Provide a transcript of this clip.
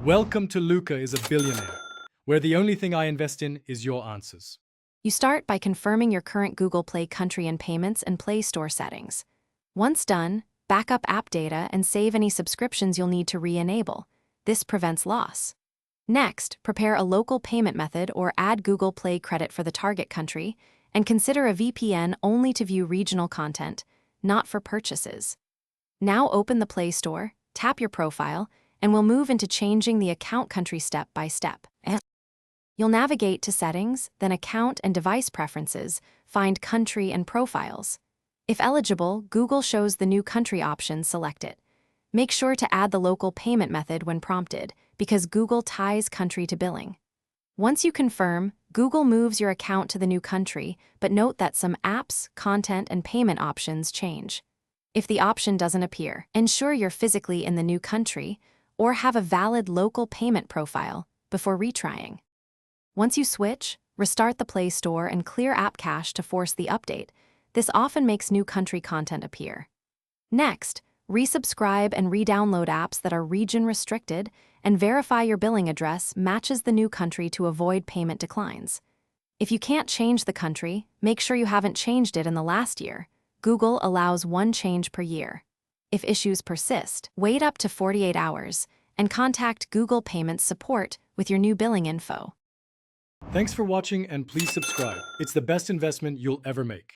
Welcome to Luca is a Billionaire, where the only thing I invest in is your answers. You start by confirming your current Google Play country and payments and Play Store settings. Once done, back up app data and save any subscriptions you'll need to re-enable. This prevents loss. Next, prepare a local payment method or add Google Play credit for the target country, and consider a VPN only to view regional content, not for purchases. Now open the Play Store, tap your profile, and we'll move into changing the account country step by step. You'll navigate to Settings, then Account and Device Preferences, find Country and Profiles. If eligible, Google shows the new country option, select it. Make sure to add the local payment method when prompted, because Google ties country to billing. Once you confirm, Google moves your account to the new country, but note that some apps, content, and payment options change. If the option doesn't appear, ensure you're physically in the new country or have a valid local payment profile before retrying. Once you switch, restart the Play Store and clear app cache to force the update. This often makes new country content appear. Next, resubscribe and re-download apps that are region-restricted and verify your billing address matches the new country to avoid payment declines. If you can't change the country, make sure you haven't changed it in the last year. Google allows one change per year. If issues persist, wait up to 48 hours and contact Google Payments support with your new billing info. Thanks for watching and please subscribe. It's the best investment you'll ever make.